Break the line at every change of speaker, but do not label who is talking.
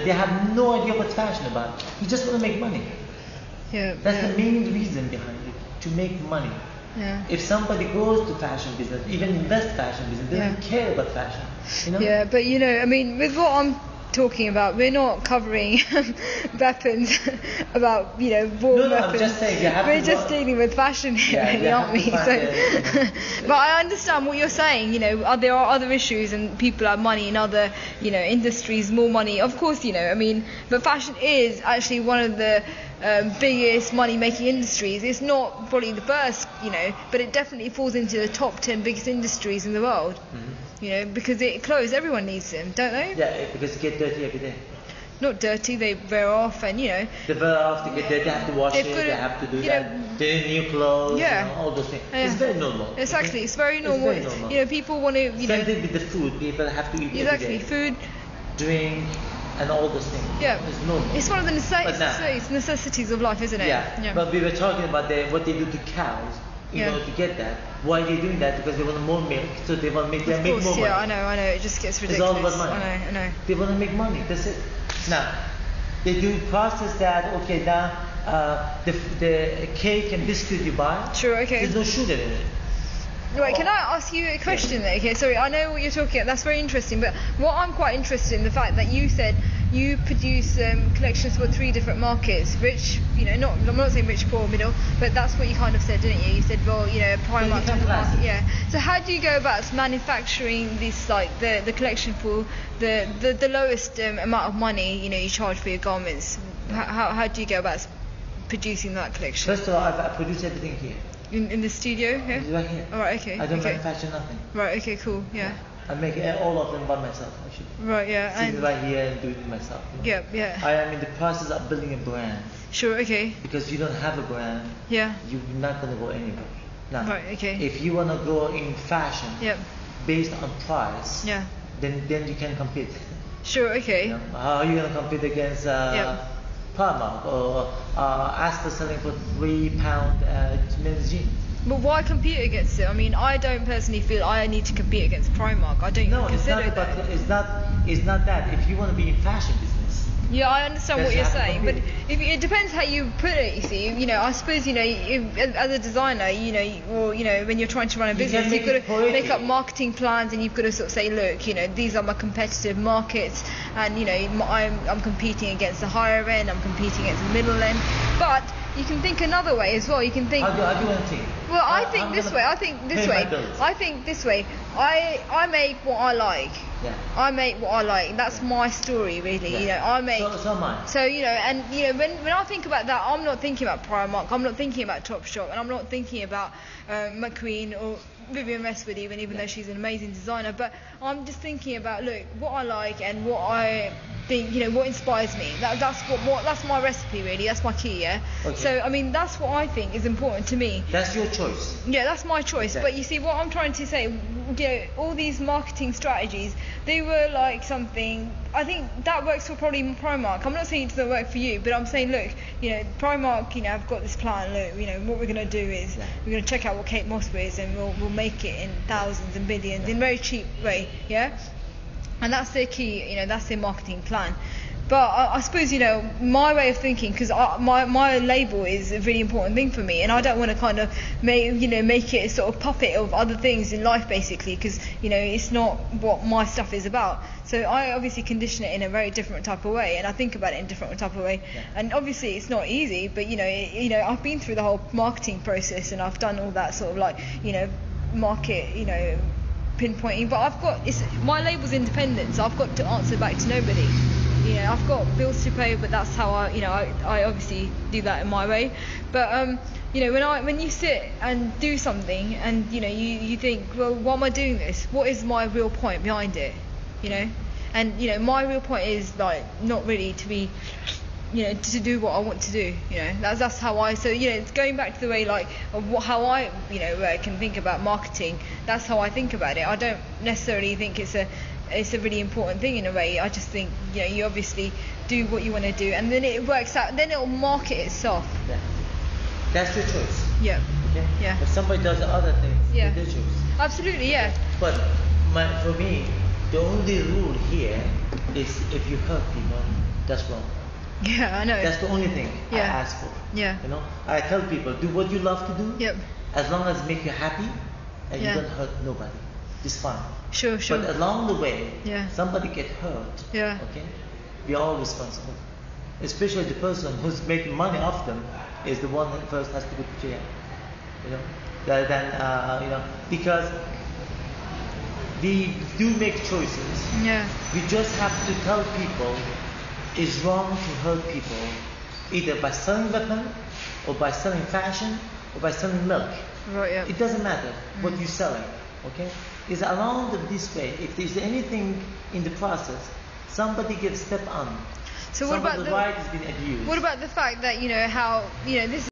They have no idea what's fashion about. You just want to make money.
Yeah.
That's the main reason behind it, to make money.
Yeah.
If somebody goes to fashion business, even invest fashion business, they don't care about fashion. You know?
Yeah, but I mean, with what I'm talking about, we're not covering weapons about war
No,
weapons.
I'm just saying
we're just dealing with fashion here, really, aren't we? But I understand what you're saying. There are other issues, and people have money in other industries, more money. Of course, I mean, but fashion is actually one of the biggest money-making industries. It's not probably the first, but it definitely falls into the top 10 biggest industries in the world. Mm-hmm. Because clothes, everyone needs them, don't they?
Yeah, because it gets dirty every day.
Not dirty, they wear off, and
They wear off, they get dirty, they have to wash it, they have to do that. They need new clothes, all those things. It's very normal.
Exactly, it's very normal.
It's very normal.
People want to,
Same thing with the food, people have to eat every day.
Food,
drink, and all those things.
Yeah,
it's normal.
It's one of the necessities of life, isn't it?
Yeah. But we were talking about what they do to cows. In order to get that. Why are they doing that? Because they want more milk, so they want to make more money.
Yeah, I know, it just gets ridiculous.
It's all about money.
I know.
They want to make money, that's it. Now, they do process that, okay, now the cake and biscuit you buy,
sure, okay.
There's no sugar in it.
Right, can I ask you a question there? Okay, sorry, I know what you're talking about, that's very interesting, but what I'm quite interested in, the fact that you said you produce collections for 3 different markets, rich, I'm not saying rich, poor, middle, but that's what you kind of said, didn't you? You said, well, Primark type of market, yeah. So how do you go about manufacturing this, like, the collection for the lowest amount of money, you charge for your garments? How do you go about producing that collection?
First of all, I produce everything here.
In the studio, yeah?
Right here.
All right, okay.
I don't manufacture nothing.
Right, okay, cool, yeah.
I make all of them by myself, actually.
Right, yeah.
Sit right here and do it myself.
Yeah. I
am in the process of building a brand.
Sure, okay.
Because you don't have a brand, you're not going to go anywhere. Now,
right, okay.
If you want to go in fashion, based on price, then you can compete.
Sure, okay.
How are you going to compete against Primark or Asda selling for £3 men's jeans?
But why compete against it? I mean, I don't personally feel I need to compete against Primark. I don't consider that.
It's not that. If you want to be in fashion business.
Yeah, I understand what you're saying, but it depends how you put it. You see, I suppose as a designer, or when you're trying to run a business, you've got to make up marketing plans, and you've got to sort of say, look, these are my competitive markets, and I'm competing against the higher end, I'm competing against the middle end, but you can think another way as well. You can think.
How do you want to think?
Well, I think this way. I make what I like.
Yeah.
I make what I like. That's my story, really.
Yeah.
I make.
So mine.
So and when I think about that, I'm not thinking about Primark. I'm not thinking about Topshop, and I'm not thinking about McQueen or Vivienne Westwood, even though she's an amazing designer. But I'm just thinking about what I like and what I think, what inspires me. That's my recipe, really. That's my key, yeah.
Okay.
So I mean, that's what I think is important to me.
That's your choice.
Yeah, that's my choice.
Okay.
But you see, what I'm trying to say, all these marketing strategies, they were like something. I think that works for probably Primark. I'm not saying it doesn't work for you, but I'm saying, look, Primark, I've got this plan. Look, what we're going to do is we're going to check out what Kate Moss wears, and we'll make it in thousands and millions in a very cheap way, yeah. And that's their key, that's their marketing plan. But I suppose, my way of thinking, because my label is a really important thing for me, and I don't want to kind of make it a sort of puppet of other things in life, basically, because it's not what my stuff is about. So I obviously condition it in a very different type of way, and I think about it in a different type of way. Yeah. And obviously it's not easy, but I've been through the whole marketing process, and I've done all that sort of like market pinpointing. But my label's independent, so I've got to answer back to nobody. I've got bills to pay, but that's how I obviously do that in my way. But when you sit and do something, and you think, well, why am I doing this? What is my real point behind it? And my real point is like not really to be, to do what I want to do. That's how I. So it's going back to the way how I work and think about marketing. That's how I think about it. I don't necessarily think it's a really important thing in a way. I just think you obviously do what you want to do, and then it works out. Then it'll market itself.
Yeah. That's your choice.
Yeah.
Okay.
Yeah.
If somebody does other things, it's their choice.
Absolutely, yeah.
But for me, the only rule here is if you hurt people, that's wrong.
Yeah, I know.
That's the only thing I
Yeah.
ask for.
Yeah.
You know, I tell people, do what you love to do.
Yep.
As long as it make you happy, and
Yeah.
you don't hurt nobody, it's fine.
Sure.
But along the way,
Yeah.
somebody get hurt.
Yeah.
Okay, we are all responsible. Especially the person who's making money off them is the one that first has to go to jail. You know, rather than because we do make choices.
Yeah.
We just have to tell people it's wrong to hurt people, either by selling weapon, or by selling fashion, or by selling milk.
Right. Yeah.
It doesn't matter what you're selling. Okay, it's along this way. If there's anything in the process, somebody gets stepped on.
So what about
the right has been abused?
What about the fact that how this